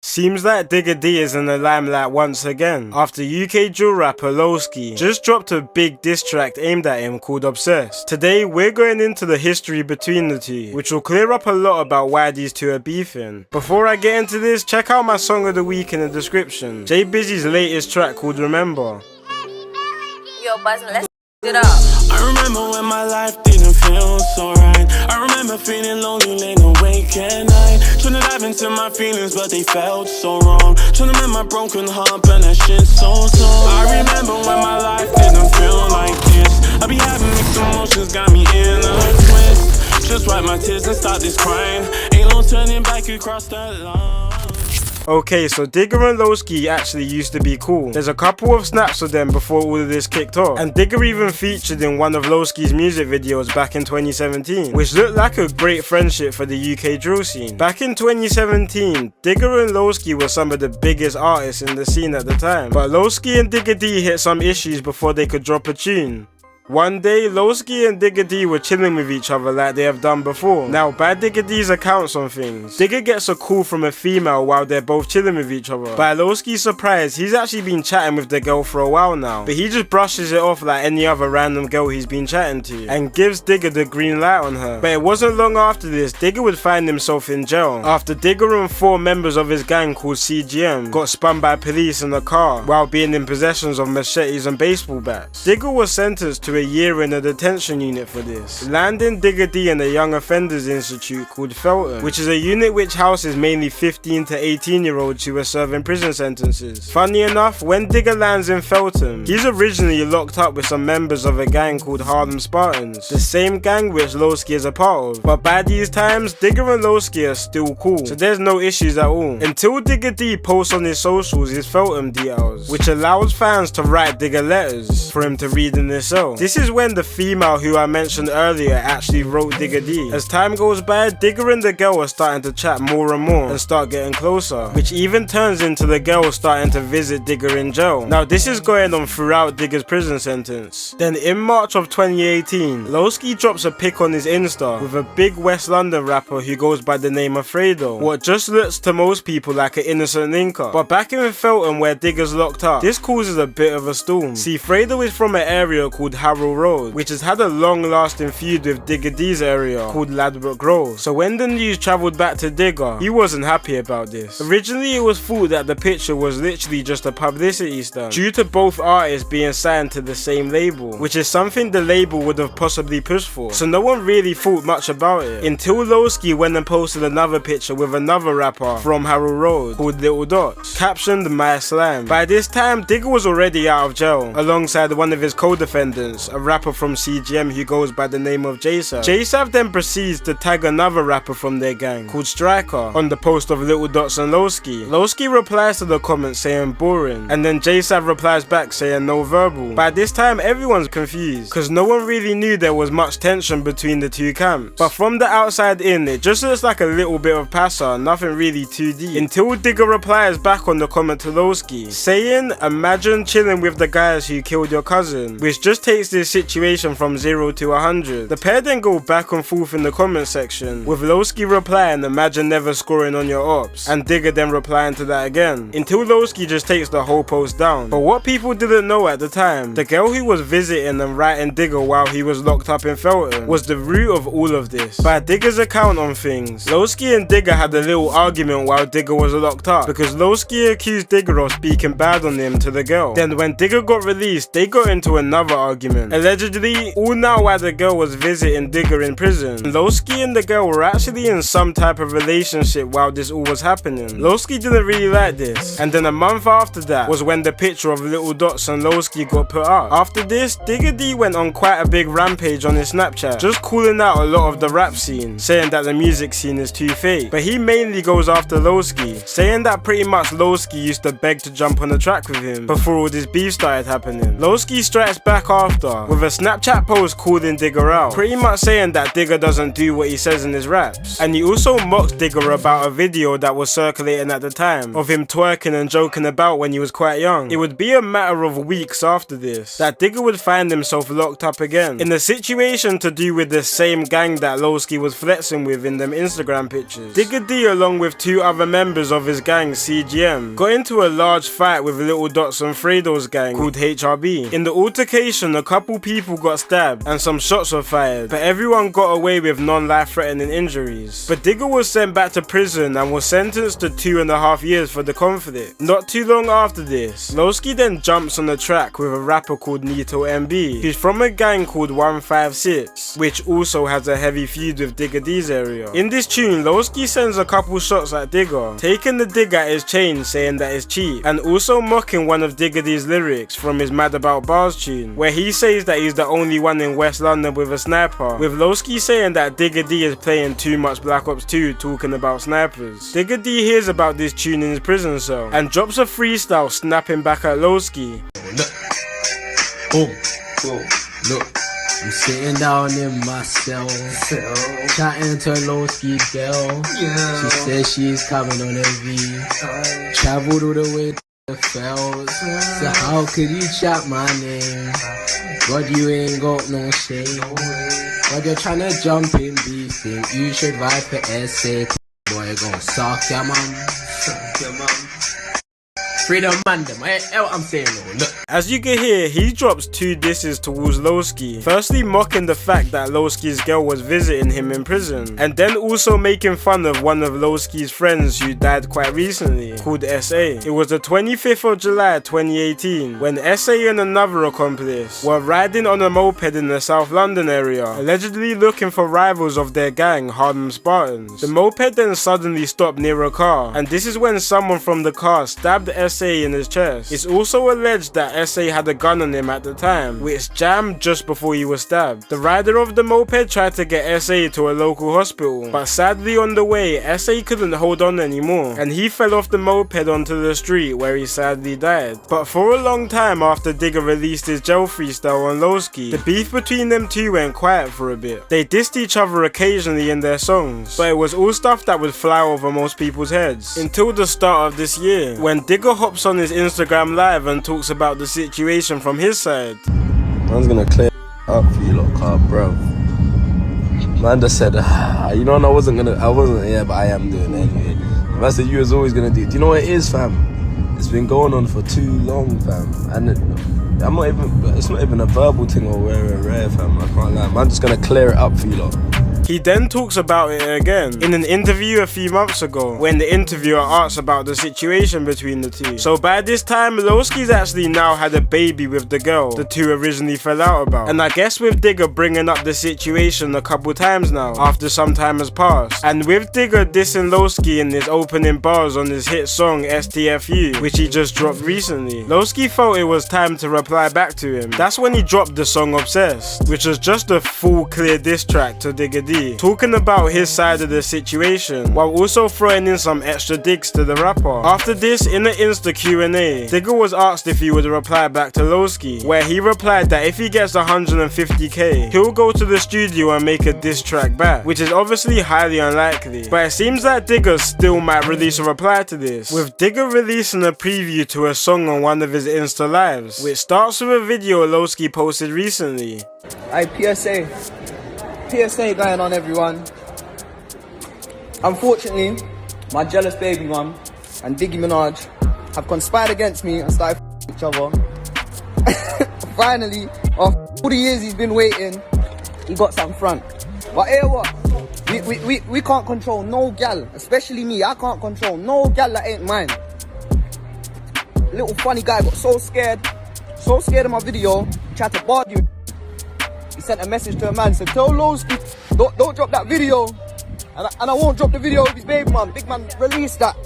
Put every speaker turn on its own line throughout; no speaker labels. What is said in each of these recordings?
Seems like Digga D is in the limelight once again, after UK drill rapper Loski just dropped a big diss track aimed at him called Obsessed. Today we're going into the history between the two, which will clear up a lot about why these two are beefing. Before I get into this, check out my song of the week in the description, Jay Busy's latest track called Remember.
Yo, buzzing, let's it up.
I remember when my life didn't feel so right. I remember feeling lonely, laying awake at night, trying to dive into my feelings, but they felt so wrong. Trying to mend my broken heart, but that shit so sore. I remember when my life didn't feel like this. I be having mixed emotions, got me in a twist. Just wipe my tears and start this crying. Ain't no turning back across that line.
Okay, so Digga and Loski actually used to be cool. There's a couple of snaps of them before all of this kicked off, and Digga even featured in one of Loski's music videos back in 2017, which looked like a great friendship for the UK drill scene. Back in 2017, Digga and Loski were some of the biggest artists in the scene at the time, but Loski and Digga D hit some issues before they could drop a tune. One day, Loski and Digga D were chilling with each other like they have done before. Now, by Digga D's accounts on things, Digga gets a call from a female while they're both chilling with each other. By Loski's surprise, he's actually been chatting with the girl for a while now, but he just brushes it off like any other random girl he's been chatting to, and gives Digga the green light on her. But it wasn't long after this, Digga would find himself in jail, after Digga and 4 members of his gang called CGM got spun by police in a car while being in possession of machetes and baseball bats. Digga was sentenced to a year in a detention unit for this, landing Digga D in a young offenders institute called Felton, which is a unit which houses mainly 15 to 18-year-olds who are serving prison sentences. Funny enough, when Digga lands in Felton, he's originally locked up with some members of a gang called Harlem Spartans, the same gang which Loski is a part of. But by these times, Digga and Loski are still cool, so there's no issues at all, until Digga D posts on his socials his Felton details, which allows fans to write Digga letters for him to read in their cell. This is when the female who I mentioned earlier actually wrote Digga D. As time goes by, Digga and the girl are starting to chat more and more and start getting closer, which even turns into the girl starting to visit Digga in jail. Now this is going on throughout Digga's prison sentence. Then in March of 2018, Loski drops a pic on his Insta with a big West London rapper who goes by the name of Fredo, what just looks to most people like an innocent linker. But back in Felton where Digga's locked up, this causes a bit of a storm. See, Fredo is from an area called Harrow Road, which has had a long-lasting feud with Digga D's area called Ladbroke Grove. So when the news travelled back to Digga, he wasn't happy about this. Originally it was thought that the picture was literally just a publicity stunt, due to both artists being signed to the same label, which is something the label would have possibly pushed for. So no one really thought much about it, until Loski went and posted another picture with another rapper from Harrow Road called Little Dots, captioned My Slime. By this time, Digga was already out of jail, alongside one of his co-defendants, a rapper from CGM who goes by the name of J-Sav. J-Sav then proceeds to tag another rapper from their gang called Striker on the post of Little Dots and Loski. Loski replies to the comment saying boring, and then J-Sav replies back saying no verbal. By this time everyone's confused, because no one really knew there was much tension between the two camps. But from the outside in, it just looks like a little bit of passer, nothing really too deep, until Digga replies back on the comment to Loski saying, imagine chilling with the guys who killed your cousin, which just takes this situation from 0 to 100. The pair then go back and forth in the comment section, with Loski replying, imagine never scoring on your ops, and Digga then replying to that again, until Loski just takes the whole post down. But what people didn't know at the time, the girl who was visiting and writing Digga while he was locked up in Felton was the root of all of this. By Digga's account on things, Loski and Digga had a little argument while Digga was locked up, because Loski accused Digga of speaking bad on him to the girl. Then when Digga got released, they got into another argument, allegedly all now while the girl was visiting Digga in prison. Loski and the girl were actually in some type of relationship while this all was happening. Loski didn't really like this, and then a month after that was when the picture of Little Dots and Loski got put up. After this, Digga D went on quite a big rampage on his Snapchat, just calling out a lot of the rap scene, saying that the music scene is too fake. But he mainly goes after Loski, saying that pretty much Loski used to beg to jump on the track with him before all this beef started happening. Loski strikes back after, freestar with a Snapchat post calling Digga out, pretty much saying that Digga doesn't do what he says in his raps. And he also mocks Digga about a video that was circulating at the time of him twerking and joking about when he was quite young. It would be a matter of weeks after this that Digga would find himself locked up again in a situation to do with the same gang that Loski was flexing with in them Instagram pictures. Digga D, along with 2 other members of his gang CGM, got into a large fight with Little Dots and Fredo's gang called HRB. In the altercation, a couple people got stabbed and some shots were fired, but everyone got away with non-life threatening injuries. But Digga was sent back to prison and was sentenced to 2.5 years for the conflict. Not too long after this, Loski then jumps on the track with a rapper called Nito MB, who's from a gang called 156, which also has a heavy feud with Digga D's area. In this tune, Loski sends a couple shots at Digga, taking the dig at his chain saying that it's cheap, and also mocking one of Digga D's lyrics from his Mad About Bars tune, where he says that he's the only one in West London with a sniper, with Loski saying that Digga D is playing too much Black Ops 2 talking about snipers. Digga D hears about this tune in his prison cell and drops a freestyle snapping back at Loski.
Look, boom, boom, look. I'm sitting down in my cell, chatting to Loski girl. Yeah. She says she's coming on a V. Traveled all the way to the fells. So how could you chat my name? God, you ain't got no shame. God, you're trying to jump in beef. Think you should ride for SA. Boy, gon' suck your mum. Suck your mum. Freedom man them, what I'm saying though, look.
As you can hear, he drops 2 disses towards Loski. Firstly mocking the fact that Loski's girl was visiting him in prison, and then also making fun of one of Loski's friends who died quite recently, called SA. It was the 25th of July 2018 when SA and another accomplice were riding on a moped in the South London area, allegedly looking for rivals of their gang, Harlem Spartans. The moped then suddenly stopped near a car, and this is when someone from the car stabbed SA in his chest. It's also alleged that SA had a gun on him at the time, which jammed just before he was stabbed. The rider of the moped tried to get SA to a local hospital, but sadly on the way, SA couldn't hold on anymore, and he fell off the moped onto the street where he sadly died. But for a long time after Digga released his jail freestyle on Loski, the beef between them two went quiet for a bit. They dissed each other occasionally in their songs, but it was all stuff that would fly over most people's heads. Until the start of this year, when Digga hops on his Instagram live and talks about the situation from his side.
Man's gonna clear up for you lot, car, bro. Man just said, you know, I wasn't, yeah, but I am doing it anyway. Man said you was always gonna do it. Do you know what it is, fam? It's been going on for too long, fam. And it's not even a verbal thing or rare, fam. I can't lie. Man just gonna clear it up for you lot.
He then talks about it again in an interview a few months ago when the interviewer asks about the situation between the two. So by this time, Loski's actually now had a baby with the girl the two originally fell out about. And I guess with Digga bringing up the situation a couple times now after some time has passed, and with Digga dissing Loski in his opening bars on his hit song STFU, which he just dropped recently, Loski felt it was time to reply back to him. That's when he dropped the song Obsessed, which was just a full clear diss track to Digga D, talking about his side of the situation while also throwing in some extra digs to the rapper. After this, in the Insta Q&A, Digga was asked if he would reply back to Loski, where he replied that if he gets 150k, he'll go to the studio and make a diss track back, which is obviously highly unlikely. But it seems that Digga still might release a reply to this, with Digga releasing a preview to a song on one of his Insta lives, which starts with a video Loski posted recently.
Hey, PSA going on, everyone. Unfortunately, my jealous baby mum and Diggy Minaj have conspired against me and started each other. Finally, after all the years he's been waiting, he got some front. But hear what? We can't control no gal, especially me. I can't control no gal that ain't mine. Little funny guy got so scared of my video, he tried to bar you. He sent a message to a man, said, tell Loski, don't drop that video. And I won't drop the video of his baby man. Big man, release that.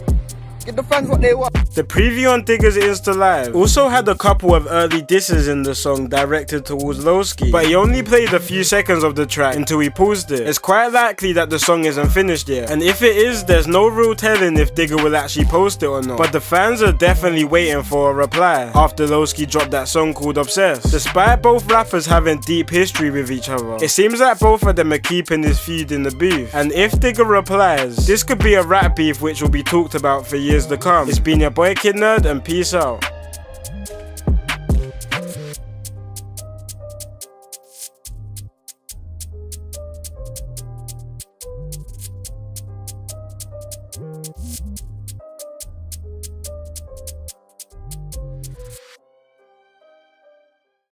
Give the fans what they want.
The preview on Digga's Insta Live also had a couple of early disses in the song directed towards Loski, but he only played a few seconds of the track until he paused it. It's quite likely that the song isn't finished yet, and if it is, there's no real telling if Digga will actually post it or not. But the fans are definitely waiting for a reply after Loski dropped that song called Obsessed. Despite both rappers having deep history with each other, it seems like both of them are keeping this feud in the booth, and if Digga replies, this could be a rap beef which will be talked about for years to come. It's been your boy Kid Nerd, and peace out.